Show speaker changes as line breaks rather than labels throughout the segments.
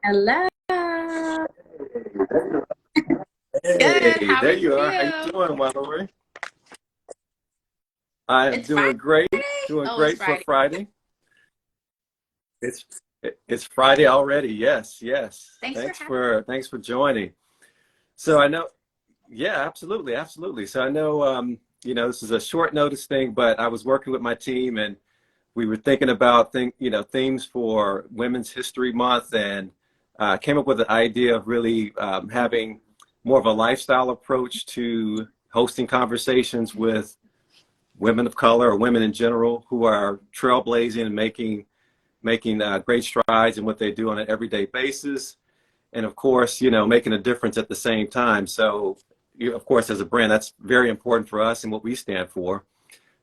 Hello. Good.
Hey,
How are
there you are. How you
you?
doing, Ylorie? I am
It's Friday.
doing
Oh, it's
great for
Friday.
Friday. It's it's Friday already. Yes, yes.
Thanks for
Thanks
having
thanks for joining. So I know, yeah, absolutely, absolutely. So I know, this is a short notice thing, but I was working with my team and we were thinking about themes for Women's History Month, and came up with the idea of really having more of a lifestyle approach to hosting conversations with women of color or women in general who are trailblazing and making great strides in what they do on an everyday basis, and of course, making a difference at the same time. So, of course, as a brand, that's very important for us and what we stand for.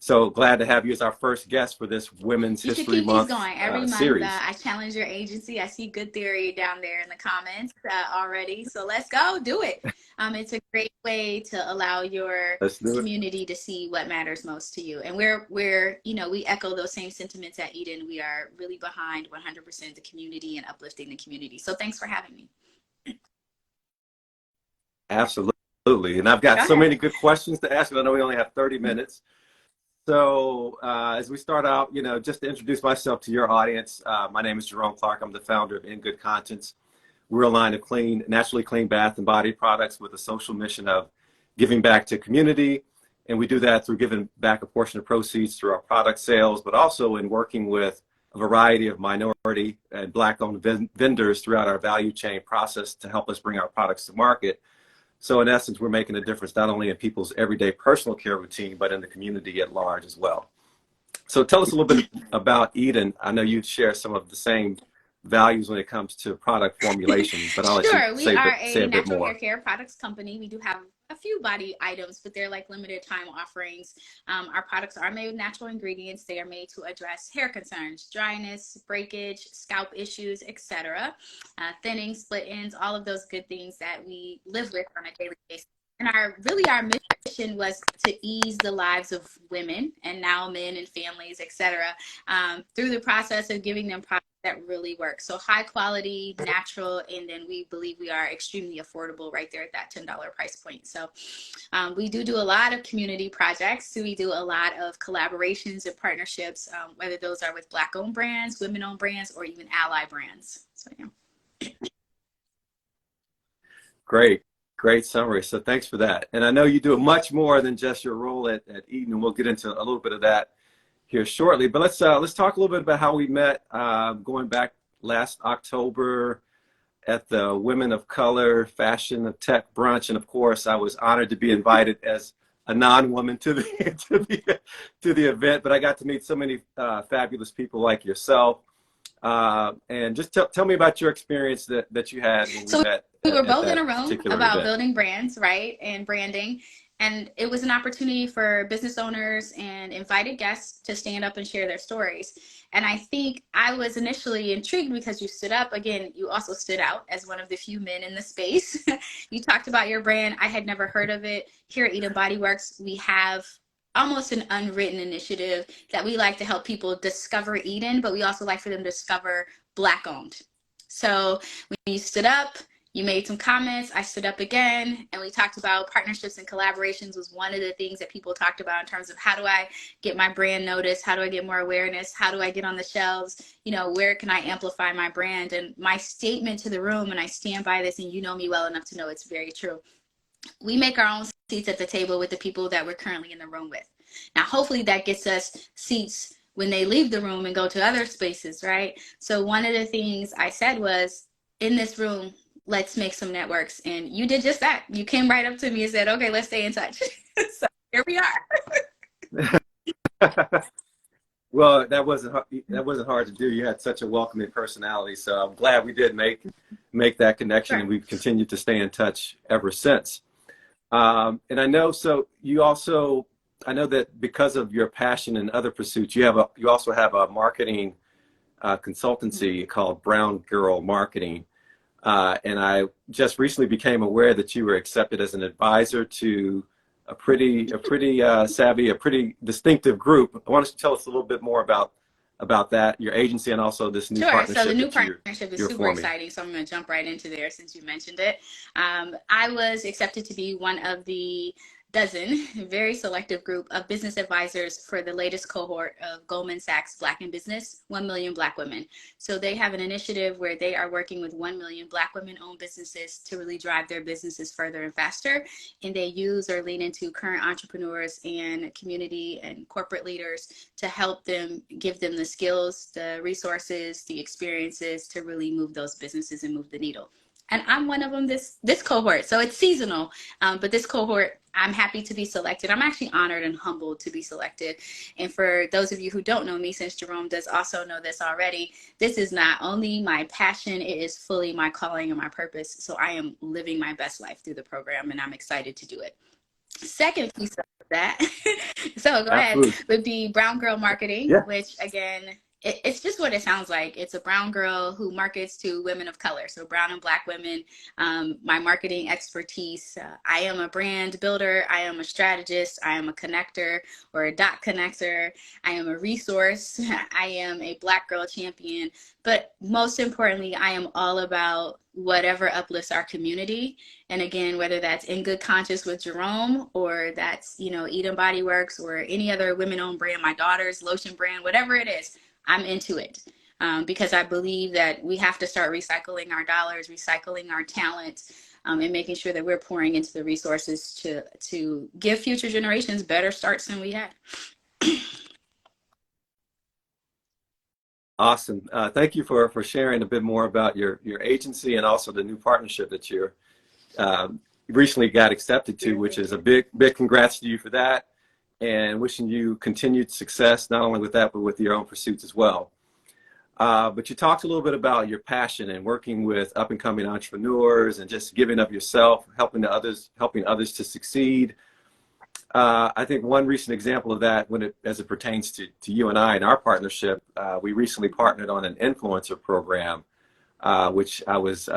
So glad to have you as our first guest for this Women's
You should
History
keep these
Month
going every month.
series.
I challenge your agency. I see good theory down there in the comments already. So let's go do it. It's a great way to allow your
Let's do it.
community to see what matters most to you. And we echo those same sentiments at Eden. We are really behind 100% the community and uplifting the community. So thanks for having me.
Absolutely. And I've got
Go
so
ahead.
many good questions to ask, but I know we only have 30 minutes. So as we start out, just to introduce myself to your audience, my name is Jerome Clark. I'm the founder of In Good Conscience. We're a line of naturally clean bath and body products with a social mission of giving back to community. And we do that through giving back a portion of proceeds through our product sales, but also in working with a variety of minority and Black-owned vendors throughout our value chain process to help us bring our products to market. So in essence, we're making a difference not only in people's everyday personal care routine, but in the community at large as well. So tell us a little bit about Eden. I know you share some of the same values when it comes to product formulation, but I'll let you
Sure. We are
say
a
a bit
natural hair
more.
care products company. We do have a few body items, but they're like limited time offerings. Our products are made with natural ingredients. They are made to address hair concerns, dryness, breakage, scalp issues, etc. Thinning, split ends, all of those good things that we live with on a daily basis. And our mission was to ease the lives of women and now men and families, etc., through the process of giving them products that really work. So high quality, natural, and then we believe we are extremely affordable right there at that $10 price point. So we do a lot of community projects. So we do a lot of collaborations and partnerships, whether those are with Black-owned brands, women-owned brands, or even ally brands. So yeah.
Great, great summary. So thanks for that. And I know you do much more than just your role at Eden, and we'll get into a little bit of that here shortly. But let's talk a little bit about how we met, going back last October at the Women of Color Fashion of Tech brunch, and of course, I was honored to be invited as a non-woman to the to the event. But I got to meet so many fabulous people like yourself. And just tell me about your experience that you had when we
So
met
we were
at
both in a
that
room
particular
about
event.
building brands, right? And branding. And it was an opportunity for business owners and invited guests to stand up and share their stories. And I think I was initially intrigued because you stood up. Again, you also stood out as one of the few men in the space. You talked about your brand. I had never heard of it. Here at Eden Body Works, we have almost an unwritten initiative that we like to help people discover Eden, but we also like for them to discover Black owned. So when you stood up, you made some comments, I stood up again, and we talked about partnerships and collaborations was one of the things that people talked about in terms of how do I get my brand noticed, how do I get more awareness, how do I get on the shelves, where can I amplify my brand? And my statement to the room, and I stand by this, and you know me well enough to know it's very true, we make our own seats at the table with the people that we're currently in the room with. Now, hopefully that gets us seats when they leave the room and go to other spaces, right? So one of the things I said was, in this room, let's make some networks. And you did just that. You came right up to me and said, okay, let's stay in touch. So here we are.
Well, that wasn't hard to do. You had such a welcoming personality, so I'm glad we did make that connection,
Sure.
and we've continued to stay in touch ever since. And I know, so I know that because of your passion and other pursuits, you also have a marketing consultancy called Brown Girl Marketing. And I just recently became aware that you were accepted as an advisor to a pretty savvy, a pretty distinctive group. I want to tell us a little bit more about about that, your agency, and also this new
Sure. So the
partnership
new
that
partnership is
you're
super
forming?
exciting. So I'm going to jump right into there since you mentioned it. I was accepted to be one of the dozen, very selective group of business advisors for the latest cohort of Goldman Sachs Black in Business, 1 million Black women. So they have an initiative where they are working with 1 million Black women-owned businesses to really drive their businesses further and faster. And they use or lean into current entrepreneurs and community and corporate leaders to help them, give them the skills, the resources, the experiences to really move those businesses and move the needle. And I'm one of them this cohort. So it's seasonal, but this cohort, I'm happy to be selected. I'm actually honored and humbled to be selected. And for those of you who don't know me, since Jerome does also know this already, this is not only my passion, it is fully my calling and my purpose. So I am living my best life through the program, and I'm excited to do it. Second piece of that, so go ahead,
Absolutely.
would be brown girl marketing,
Yeah.
which again, it's just what it sounds like. It's a brown girl who markets to women of color, so brown and Black women. My marketing expertise, I am a brand builder, I am a strategist, I am a connector or a dot connector, I am a resource, I am a Black girl champion, but most importantly, I am all about whatever uplifts our community. And again, whether that's In Good Conscious with Jerome, or that's, Eden Body Works, or any other women-owned brand, my daughter's lotion brand, whatever it is, I'm into it. Because I believe that we have to start recycling our dollars, recycling our talent, and making sure that we're pouring into the resources to give future generations better starts than we had.
Awesome. Thank you for sharing a bit more about your agency and also the new partnership that you're recently got accepted to, which is a big congrats to you for that, and wishing you continued success, not only with that, but with your own pursuits as well. But you talked a little bit about your passion and working with up and coming entrepreneurs and just giving of yourself, helping others to succeed. I think one recent example of that, as it pertains to you and I and our partnership, we recently partnered on an influencer program, which I was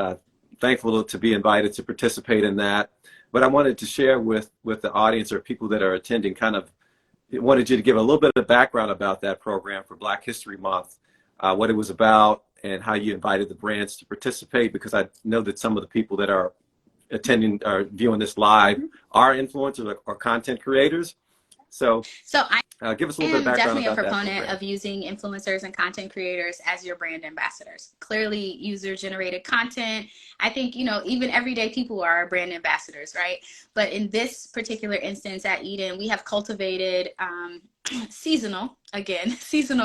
thankful to be invited to participate in that. But I wanted to share with the audience or people that are attending, wanted you to give a little bit of background about that program for Black History Month, what it was about, and how you invited the brands to participate, because I know that some of the people that are attending or viewing this live are influencers or content creators. So give us a
I
little bit of
am
background
definitely a
about that
proponent
program.
of using influencers and content creators as your brand ambassadors. Clearly, user generated content. I think, even everyday people are brand ambassadors, right? But in this particular instance at Eden, we have cultivated seasonal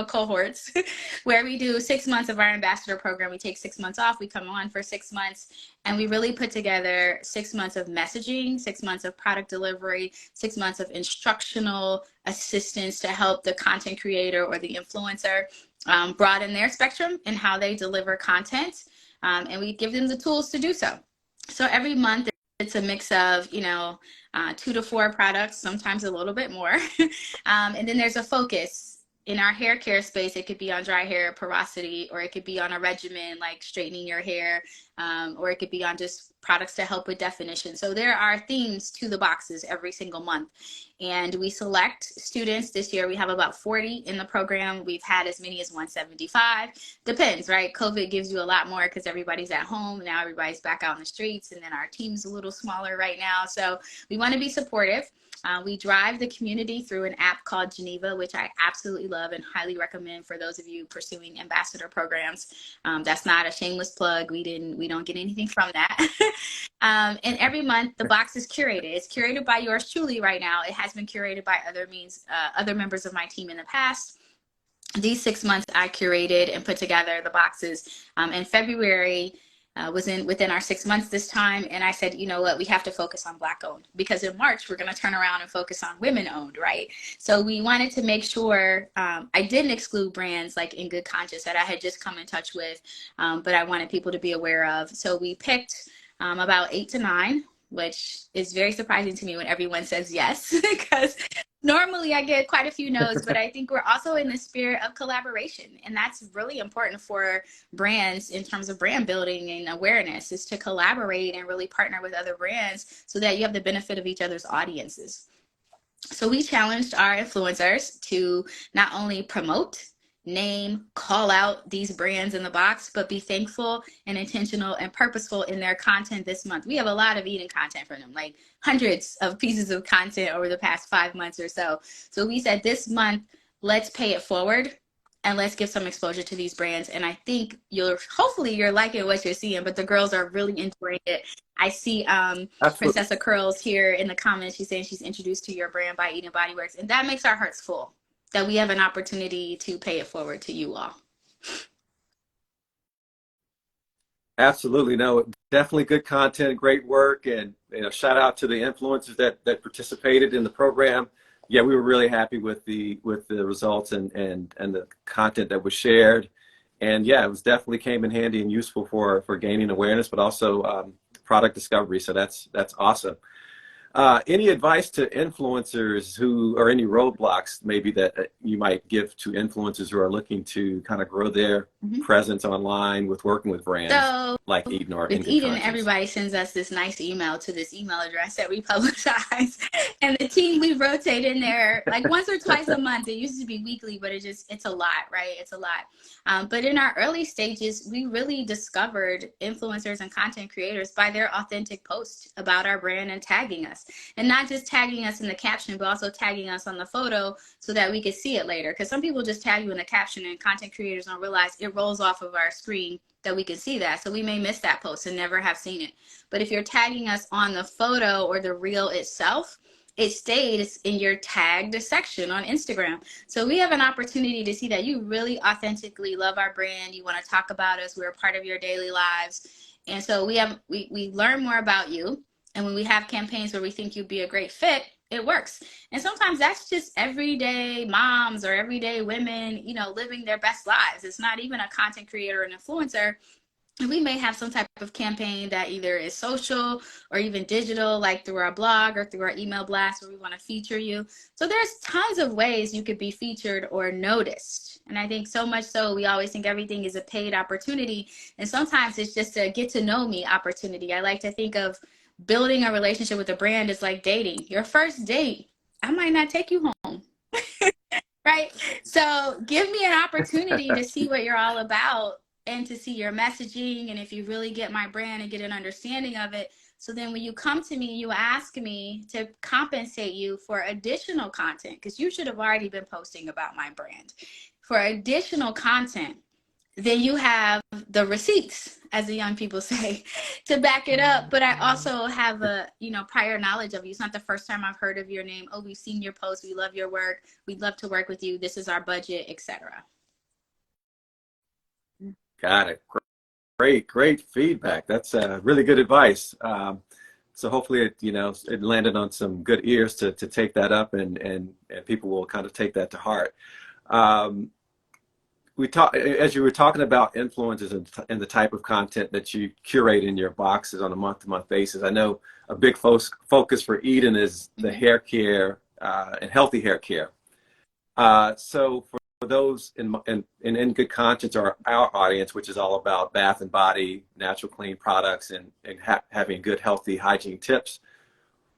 cohorts where we do 6 months of our ambassador program. We take 6 months off, we come on for 6 months, and we really put together 6 months of messaging, 6 months of product delivery, 6 months of instructional assistance to help the content creator or the influencer broaden their spectrum in how they deliver content, and we give them the tools to do so. So every month it's a mix of 2 to 4 products, sometimes a little bit more. And then there's a focus. In our hair care space, it could be on dry hair, porosity, or it could be on a regimen like straightening your hair, or it could be on just products to help with definition. So there are themes to the boxes every single month. And we select students. This year we have about 40 in the program. We've had as many as 175. Depends, right? COVID gives you a lot more because everybody's at home. Now everybody's back out in the streets, and then our team's a little smaller right now. So we want to be supportive. We drive the community through an app called Geneva, which I absolutely love and highly recommend for those of you pursuing ambassador programs. That's not a shameless plug. We don't get anything from that. And every month the box is curated. It's curated by yours truly right now. It has been curated by other members of my team in the past. These 6 months I curated and put together the boxes. In February, was within our 6 months this time, and I said, you know what, we have to focus on Black owned, because in March we're going to turn around and focus on women owned, right? So we wanted to make sure I didn't exclude brands like In Good Conscious that I had just come in touch with, but I wanted people to be aware of. So we picked about 8 to 9, which is very surprising to me when everyone says yes, because normally I get quite a few no's, but I think we're also in the spirit of collaboration. And that's really important for brands in terms of brand building and awareness, is to collaborate and really partner with other brands so that you have the benefit of each other's audiences. So we challenged our influencers to not only promote name, call out these brands in the box, but be thankful and intentional and purposeful in their content this month. We have a lot of eating content from them, like hundreds of pieces of content over the past 5 months or so. So we said this month, let's pay it forward and let's give some exposure to these brands. And I think hopefully you're liking what you're seeing, but the girls are really enjoying it. I see
Absolutely.
Princessa Curls here in the comments. She's saying she's introduced to your brand by Eating Body Works. And that makes our hearts full that we have an opportunity to pay it forward to you all.
Absolutely. No, definitely good content, great work. And, shout out to the influencers that participated in the program. Yeah, we were really happy with the results and the content that was shared. And yeah, it was definitely came in handy and useful for gaining awareness, but also product discovery. So that's awesome. Any advice to influencers or any roadblocks maybe that you might give to influencers who are looking to kind of grow their presence online with working with brands
So
like Eden or In
with
Good
Eden,
Conscience?
everybody sends us this nice email to this email address that we publicize. And the team, we rotate in there like once or twice a month. It used to be weekly, but it's a lot, right? It's a lot. But in our early stages, we really discovered influencers and content creators by their authentic posts about our brand and tagging us. And not just tagging us in the caption, but also tagging us on the photo so that we could see it later. Because some people just tag you in the caption and content creators don't realize it rolls off of our screen that we can see that. So we may miss that post and never have seen it. But if you're tagging us on the photo or the reel itself, it stays in your tagged section on Instagram. So we have an opportunity to see that you really authentically love our brand. You want to talk about us. We're a part of your daily lives. And so we learn more about you. And when we have campaigns where we think you'd be a great fit, it works. And sometimes that's just everyday moms or everyday women, living their best lives. It's not even a content creator or an influencer. We may have some type of campaign that either is social or even digital, like through our blog or through our email blast where we want to feature you. So there's tons of ways you could be featured or noticed. And I think so much so we always think everything is a paid opportunity. And sometimes it's just a get to know me opportunity. I like to think of building a relationship with a brand is like dating. Your first date, I might not take you home. Right? So give me an opportunity to see what you're all about and to see your messaging and if you really get my brand and get an understanding of it. So then when you come to me, you ask me to compensate you for additional content because you should have already been posting about my brand. For additional content, then you have the receipts, as the young people say, to back it up. But I also have a prior knowledge of you. It's not the first time I've heard of your name. Oh, we've seen your post. We love your work. We'd love to work with you. This is our budget, etc.
Got it. Great feedback. That's really good advice. So hopefully it landed on some good ears to take that up and people will kind of take that to heart. We talk as you were talking about influencers and the type of content that you curate in your boxes on a month-to-month basis. I know a big focus for Eden is the hair care and healthy hair care. So for those in good conscience or our audience, which is all about bath and body, natural clean products, and having good healthy hygiene tips,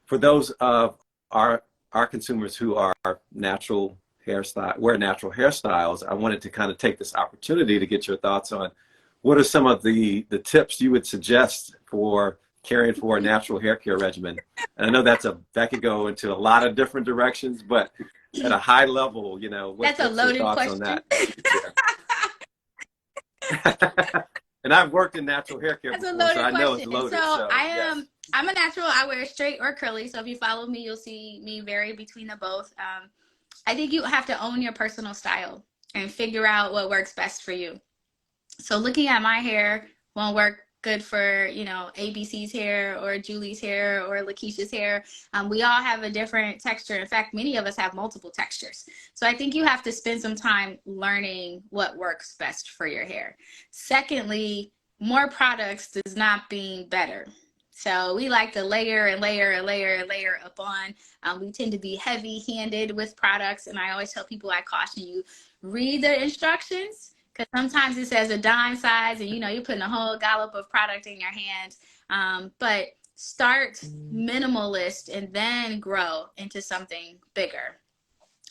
for those of our consumers who are wear natural hairstyles, I wanted to kind of take this opportunity to get your thoughts on what are some of the tips you would suggest for caring for a natural hair care regimen. And I know that could go into a lot of different directions, but at a high level,
That's a
what's your
loaded
thoughts on
question.
that you could share? And I've worked in natural hair care
That's a
before, so
loaded
I know it's
question.
loaded.
So
So yes.
I'm a natural. I wear straight or curly. So if you follow me, you'll see me vary between the both. I think you have to own your personal style and figure out what works best for you. So looking at my hair won't work good for, ABC's hair or Julie's hair or Lakeisha's hair. We all have a different texture. In fact, many of us have multiple textures. So I think you have to spend some time learning what works best for your hair. Secondly, more products does not mean better. So we like to layer and layer and layer and layer up on. We tend to be heavy-handed with products, and I always tell people, I caution you, read the instructions because sometimes it says a dime size, and you're putting a whole gallop of product in your hands. But start minimalist and then grow into something bigger.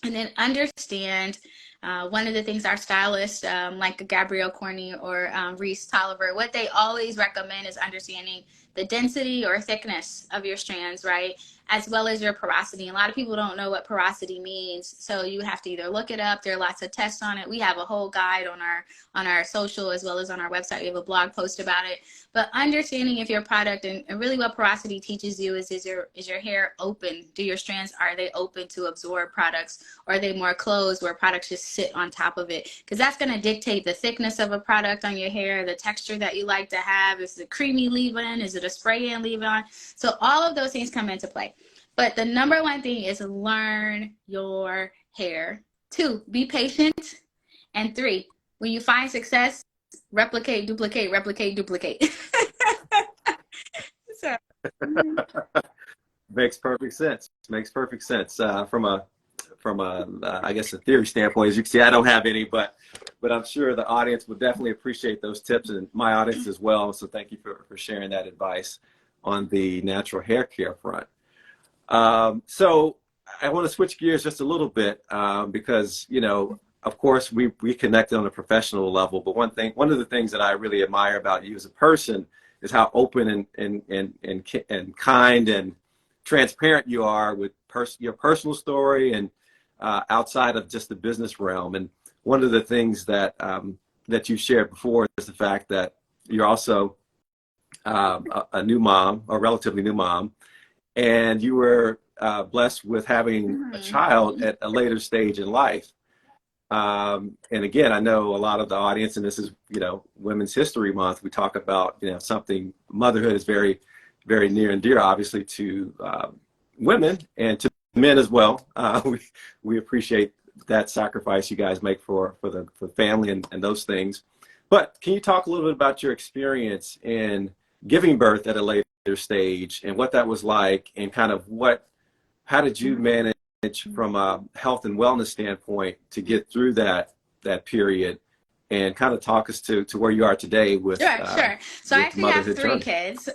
And then understand One of the things our stylists, like Gabrielle Corney or Reese Tolliver, what they always recommend is understanding the density or thickness of your strands, right? As well as your porosity. A lot of people don't know what porosity means, so you have to either look it up. There are lots of tests on it. We have a whole guide on our social as well as on our website. We have a blog post about it. But understanding if your product and really what porosity teaches you is your hair open? Do your strands, are they open to absorb products, or are they more closed where products just sit on top of it? Because that's going to dictate the thickness of a product on your hair, the texture that you like to have. Is it creamy leave-in? Is it a spray-in leave-on? So all of those things come into play. But the number one thing is learn your hair. 2, be patient. And 3, when you find success, replicate, duplicate, replicate, duplicate. So.
Makes perfect sense. Makes perfect sense. From a I guess a theory standpoint, as you can see, I don't have any, but I'm sure the audience would definitely appreciate those tips, and my audience as well. So thank you for sharing that advice on the natural hair care front. So I want to switch gears just a little bit because, you know, of course we connected on a professional level, but one of the things that I really admire about you as a person is how open and kind and transparent you are with your personal story and outside of just the business realm. And one of the things that that you shared before is the fact that you're also a new mom, a relatively new mom, and you were blessed with having a child at a later stage in life. And again, I know a lot of the audience, and this is, you know, Women's History Month. We talk about, you know, something, motherhood is very, very near and dear, obviously, to women and to men as well. We appreciate that sacrifice you guys make for the family and those things. But can you talk a little bit about your experience in giving birth at a later stage and what that was like, and kind of how did you manage from a health and wellness standpoint to get through that period, and kind of talk us to where you are today with
Sure. So I
with
actually have
motherhood
3
journey.
kids,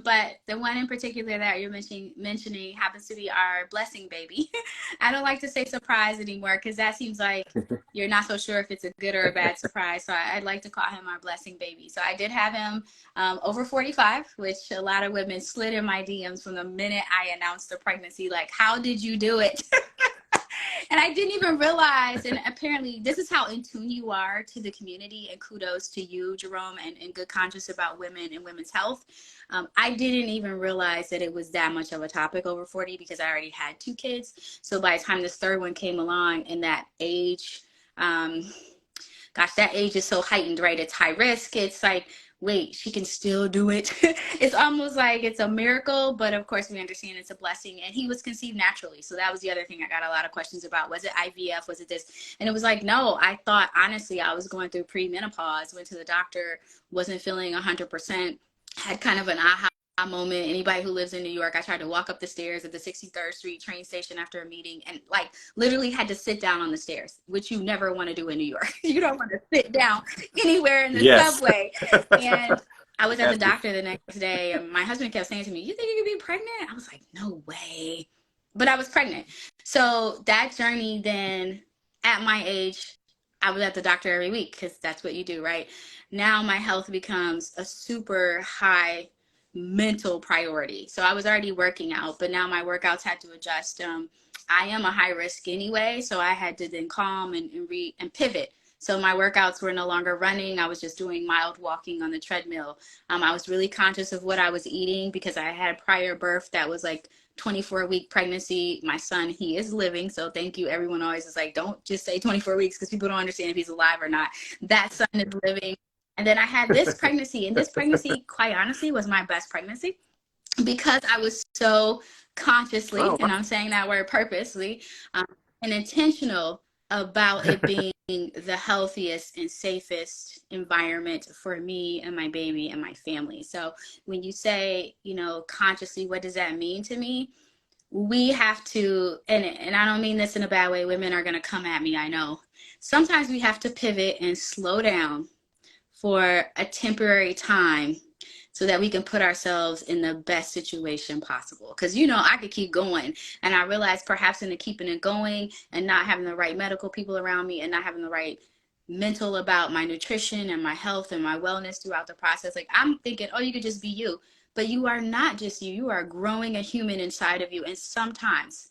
but the one in particular that you're mentioning happens to be our blessing baby. I don't like to say surprise anymore because that seems like you're not so sure if it's a good or a bad surprise. So I'd like to call him our blessing baby. So I did have him over 45, which a lot of women slid in my DMs from the minute I announced the pregnancy. Like, how did you do it? And I didn't even realize, and apparently this is how in tune you are to the community, and kudos to you, Jerome, and good conscience about women and women's health. I didn't even realize that it was that much of a topic over 40 because I already had 2 kids. So by the time this third one came along in that age, that age is so heightened, right? It's high risk. It's like, wait, she can still do it. It's almost like it's a miracle, but of course we understand it's a blessing. And he was conceived naturally. So that was the other thing I got a lot of questions about. Was it IVF? Was it this? And it was like, no, I thought, honestly, I was going through premenopause, went to the doctor, wasn't feeling 100%, had kind of an aha moment. Anybody who lives in New York, I tried to walk up the stairs at the 63rd Street train station after a meeting and like literally had to sit down on the stairs, which you never want to do in New York. You don't want to sit down anywhere in the
Yes.
subway. And I was at the
That's
doctor the next day, and my husband kept saying to me, "You think you could be pregnant?" I was like, "No way." But I was pregnant. So that journey then, at my age, I was at the doctor every week because that's what you do, right? Now my health becomes a super high mental priority. So I was already working out, but now my workouts had to adjust. I am a high risk anyway, so I had to then calm and pivot. So my workouts were no longer running. I was just doing mild walking on the treadmill. I was really conscious of what I was eating because I had prior birth that was like 24-week pregnancy. My son, he is living. So thank you. Everyone always is like, don't just say 24 weeks because people don't understand if he's alive or not. That son is living. And then I had this pregnancy, and this pregnancy, quite honestly, was my best pregnancy because I was so consciously,
Oh,
and I'm saying that word purposely, and intentional about it being the healthiest and safest environment for me and my baby and my family. So when you say, you know, consciously, what does that mean to me? We have to, and I don't mean this in a bad way, women are going to come at me, I know. Sometimes we have to pivot and slow down for a temporary time so that we can put ourselves in the best situation possible. Because, you know, I could keep going. And I realized perhaps in the keeping it going and not having the right medical people around me and not having the right mental about my nutrition and my health and my wellness throughout the process. Like I'm thinking, oh, you could just be you. But you are not just you. You are growing a human inside of you. And sometimes,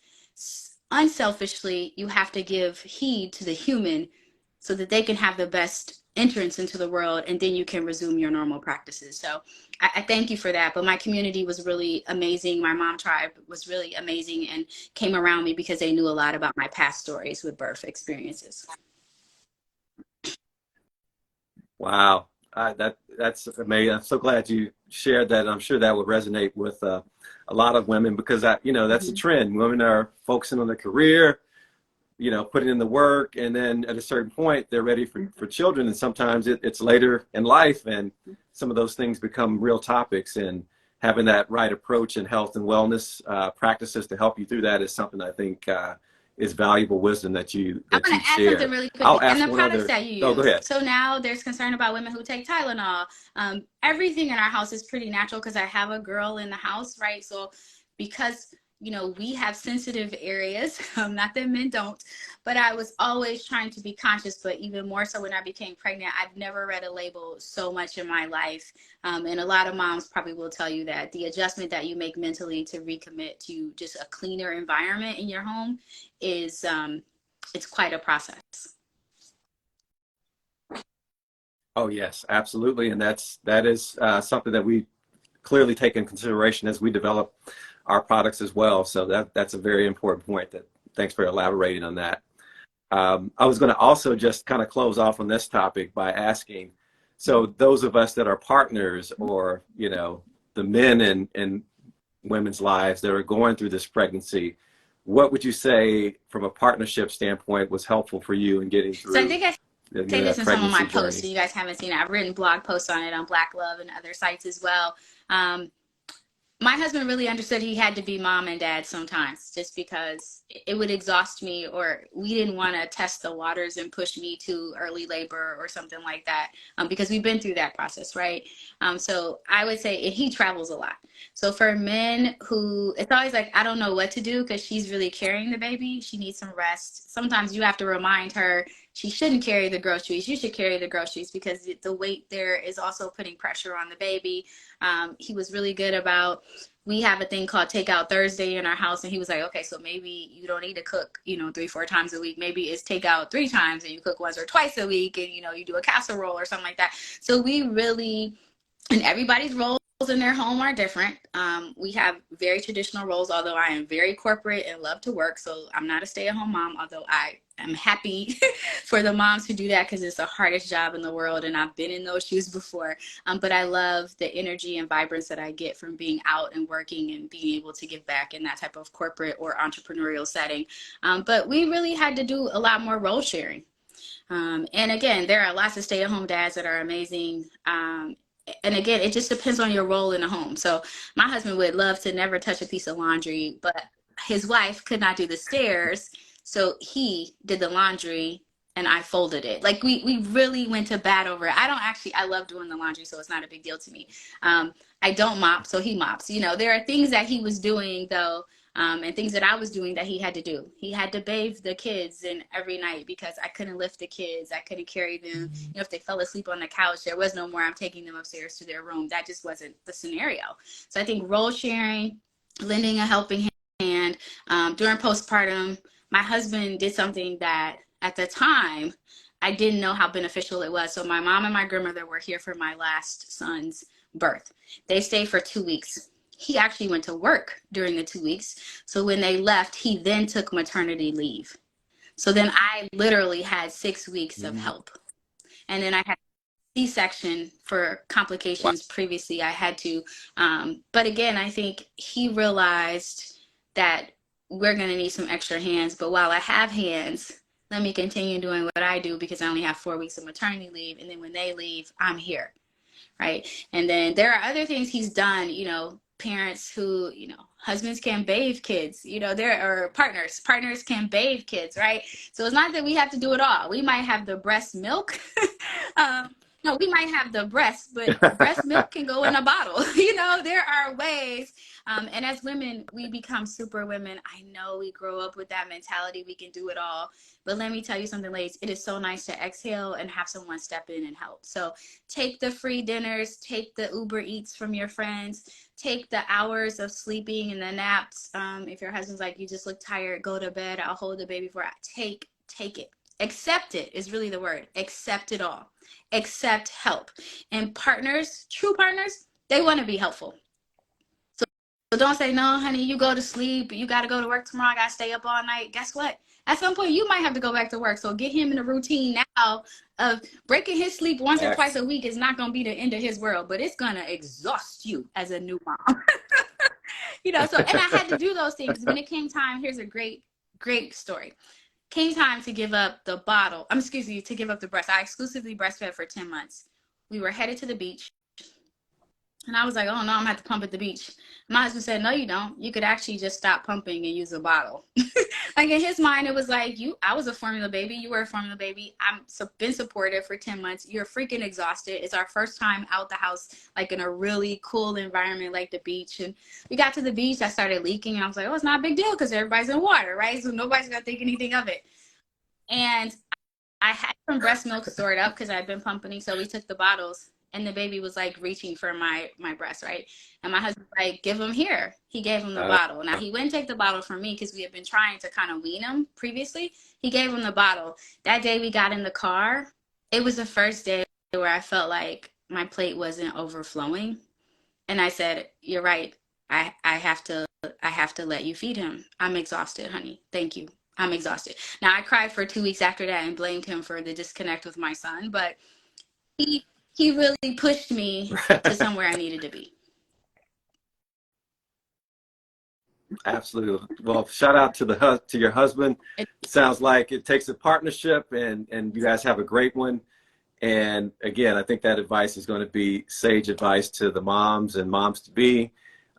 unselfishly, you have to give heed to the human so that they can have the best entrance into the world, and then you can resume your normal practices. So I thank you for that. But my community was really amazing. My mom tribe was really amazing and came around me because they knew a lot about my past stories with birth experiences.
Wow. That's amazing. I'm so glad you shared that. I'm sure that would resonate with a lot of women because that's a
Mhm.
trend. Women are focusing on their career, putting in the work, and then at a certain point they're ready for children. And sometimes it's later in life, and some of those things become real topics. And having that right approach in health and wellness practices to help you through that is something I think is valuable wisdom that you
I
that
want
you've
to add something
shared.
really
I'll
quickly. And
ask
the
one
products
other.
that you
Oh, go
use.
ahead.
So now there's concern about women who take Tylenol. Everything in our house is pretty natural because I have a girl in the house, right? So because, you know, we have sensitive areas, not that men don't, but I was always trying to be conscious, but even more so when I became pregnant. I've never read a label so much in my life. And a lot of moms probably will tell you that the adjustment that you make mentally to recommit to just a cleaner environment in your home is it's quite a process.
Oh, yes, absolutely. And that is something that we clearly take in consideration as we develop our products as well. So that's a very important point. Thanks for elaborating on that. I was going to also just kind of close off on this topic by asking, so those of us that are partners or, the men in women's lives that are going through this pregnancy, what would you say from a partnership standpoint was helpful for you in getting
So I
through
think I say this
that
in some of my
pregnancy
posts, so
journey?
you guys haven't seen it. I've written blog posts on it on Black Love and other sites as well. Um, my husband really understood he had to be mom and dad sometimes just because it would exhaust me, or we didn't want to test the waters and push me to early labor or something like that, because we've been through that process, right? So I would say, and he travels a lot. So for men who, it's always like, I don't know what to do because she's really carrying the baby. She needs some rest. Sometimes you have to remind her she shouldn't carry the groceries. You should carry the groceries because the weight there is also putting pressure on the baby. He was really good about, we have a thing called Takeout Thursday in our house, and he was like, okay, so maybe you don't need to cook, 3-4 times a week. Maybe it's takeout 3 times and you cook once or twice a week, and you do a casserole or something like that. So we really, and everybody's roles in their home are different. We have very traditional roles, although I am very corporate and love to work. So I'm not a stay-at-home mom, although I am happy for the moms who do that because it's the hardest job in the world. And I've been in those shoes before. But I love the energy and vibrance that I get from being out and working and being able to give back in that type of corporate or entrepreneurial setting. But we really had to do a lot more role sharing. And again, there are lots of stay-at-home dads that are amazing. And again, it just depends on your role in the home. So my husband would love to never touch a piece of laundry, but his wife could not do the stairs. So he did the laundry and I folded it. Like we really went to bat over it. I love doing the laundry, so it's not a big deal to me. I don't mop, so he mops. There are things that he was doing though, and things that I was doing that he had to do. He had to bathe the kids and every night because I couldn't lift the kids. I couldn't carry them. If they fell asleep on the couch, there was no more I'm taking them upstairs to their room. That just wasn't the scenario. So I think role sharing, lending a helping hand during postpartum, my husband did something that at the time I didn't know how beneficial it was. So my mom and my grandmother were here for my last son's birth. They stayed for 2 weeks. He actually went to work during the 2 weeks. So when they left, he then took maternity leave. So then I literally had 6 weeks of
Mm.
help. And then I had C-section for
Wow.
complications previously. I had to, but again, I think he realized that we're going to need some extra hands. But while I have hands, let me continue doing what I do because I only have 4 weeks of maternity leave. And then when they leave, I'm here. Right. And then there are other things he's done, parents who, husbands can bathe kids, there are partners can bathe kids, right? So it's not that we have to do it all. We might have the breast milk, um, No, we might have the breast, but breast milk can go in a bottle. There are ways. And as women, we become super women. I know we grow up with that mentality. We can do it all. But let me tell you something, ladies. It is so nice to exhale and have someone step in and help. So take the free dinners, take the Uber Eats from your friends, take the hours of sleeping and the naps. If your husband's like, you just look tired, go to bed. I'll hold the baby for take it. Accept it is really the word. Accept it all. Accept help. And partners, true partners, they want to be helpful. So don't say, no, honey, you go to sleep. You got to go to work tomorrow. I got to stay up all night. Guess what? At some point, you might have to go back to work. So get him in a routine now of breaking his sleep once or twice a week is not going to be the end of his world, but it's going to exhaust you as a new mom. So, and I had to do those things. When it came time, here's a great, great story. Came time to give up the bottle. Excuse me, to give up the breast. I exclusively breastfed for 10 months. We were headed to the beach. And I was like, oh no, I'm gonna have to pump at the beach. My husband said, no, you don't. You could actually just stop pumping and use a bottle. Like in his mind, it was like, I was a formula baby. You were a formula baby. Been supportive for 10 months. You're freaking exhausted. It's our first time out the house, like in a really cool environment like the beach. And we got to the beach. I started leaking. And I was like, oh, it's not a big deal because everybody's in water, right? So nobody's gonna think anything of it. And I had some breast milk stored up because I'd been pumping. So we took the bottles. And the baby was like reaching for my breast, right? And my husband was like, give him here. He gave him the bottle. Now he wouldn't take the bottle from me because we had been trying to kind of wean him previously. He gave him the bottle. That day we got in the car. It was the first day where I felt like my plate wasn't overflowing. And I said, you're right. I have to let you feed him. I'm exhausted, honey. Thank you. I'm exhausted. Now I cried for 2 weeks after that and blamed him for the disconnect with my son, but he really pushed me to somewhere I needed to be.
Absolutely. Well, shout out to your husband. It sounds like it takes a partnership, and you guys have a great one. And again, I think that advice is going to be sage advice to the moms and moms to be,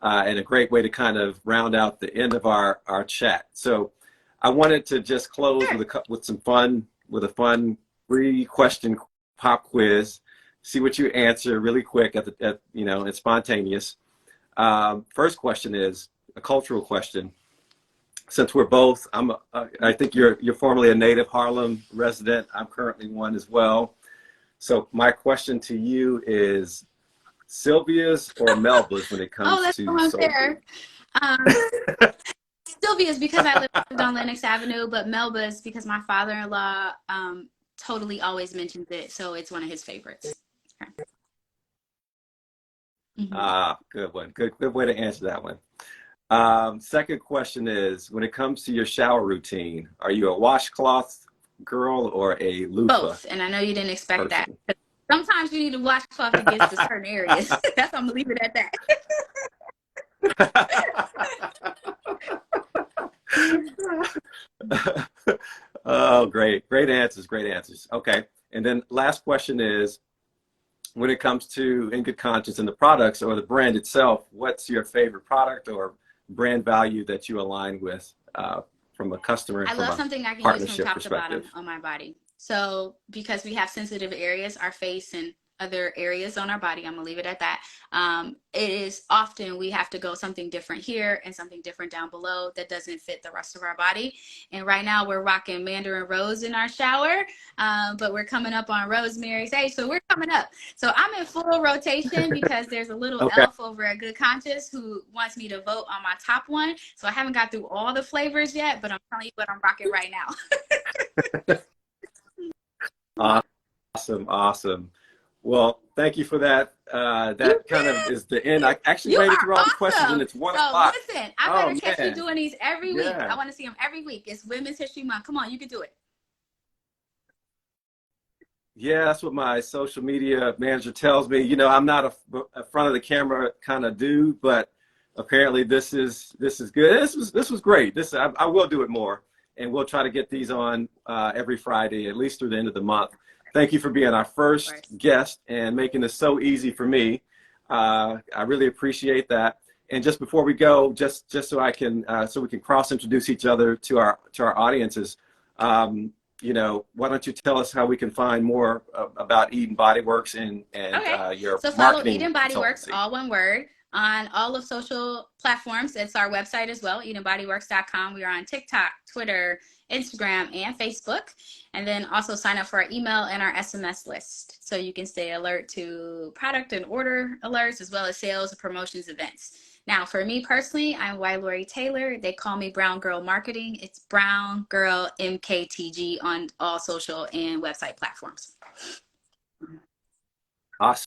and a great way to kind of round out the end of our chat. So I wanted to just close with a fun 3-question pop quiz. See what you answer really quick it's spontaneous. First question is a cultural question. Since we're both, I think you're formerly a native Harlem resident. I'm currently one as well. So my question to you is Sylvia's or Melba's when it comes to soul food?
Sylvia's because I lived on Lenox Avenue, but Melba's because my father-in-law totally always mentions it, so it's one of his favorites. Okay.
Mm-hmm. Good one. Good way to answer that one. Second question is, when it comes to your shower routine, are you a washcloth girl or a loofah?
Both, and I know you didn't expect that. Sometimes you need a washcloth to get to certain areas. That's I'm gonna leave it at
that. Oh, great answers. Okay, and then last question is, when it comes to In Good Conscience and the products or the brand itself, what's your favorite product or brand value that you align with from a customer?
I love something I can use from top to bottom on my body. So because we have sensitive areas, our face and other areas on our body, I'm gonna leave it at that. It is often we have to go something different here and something different down below that doesn't fit the rest of our body. And right now we're rocking Mandarin Rose in our shower, but we're coming up on Rosemary's age, so we're coming up. So I'm in full rotation because there's a little elf over at Good Conscious who wants me to vote on my top one. So I haven't got through all the flavors yet, but I'm telling you what I'm rocking right
now. Awesome. Well, thank you for that. That kind of is the end. I actually waited through all the questions, and it's 1 o'clock.
Listen, I better catch you doing these every week. I want to see them every week. It's Women's History Month. Come on, you can do it.
Yeah, that's what my social media manager tells me. I'm not a front of the camera kind of dude, but apparently this is good. This was great. I will do it more, and we'll try to get these on every Friday, at least through the end of the month. Thank you for being our first guest and making this so easy for me. I really appreciate that. And just before we go, just so we can cross introduce each other to our audiences. why don't you tell us how we can find more about Eden Body Works and
Okay.
your
So follow
marketing
Eden Body Works,
consultancy?
all one word, on all of social platforms. It's our website as well, EdenBodyWorks.com. We are on TikTok, Twitter, Instagram, and Facebook. And then also sign up for our email and our SMS list so you can stay alert to product and order alerts, as well as sales and promotions events. Now, for me personally, I'm Ylorie Taylor. They call me Brown Girl Marketing. It's Brown Girl MKTG on all social and website platforms.
Awesome.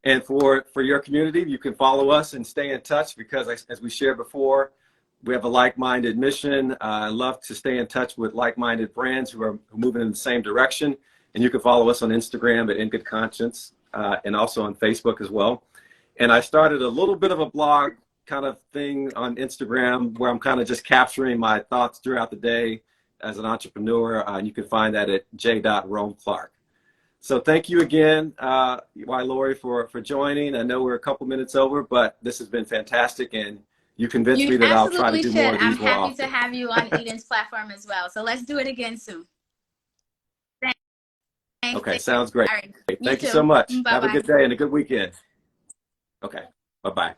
And for your community, you can follow us and stay in touch because, as we shared before, we have a like-minded mission. I love to stay in touch with like-minded brands who are moving in the same direction. And you can follow us on Instagram at In Good Conscience and also on Facebook as well. And I started a little bit of a blog kind of thing on Instagram where I'm kind of just capturing my thoughts throughout the day as an entrepreneur. And you can find that at j.romeclark. So thank you again, Ylorie, for joining. I know we're a couple minutes over, but this has been fantastic, and you convinced
You
me that I'll try to
absolutely
do
should.
more of
I'm
these more
happy to
often.
have you on Eden's platform as well. So let's do it again soon. Thanks.
Okay,
Take care.
sounds great.
All right. You
Thank you so
too.
much.
Bye
Have a
bye.
good day and a good weekend. Okay, bye-bye.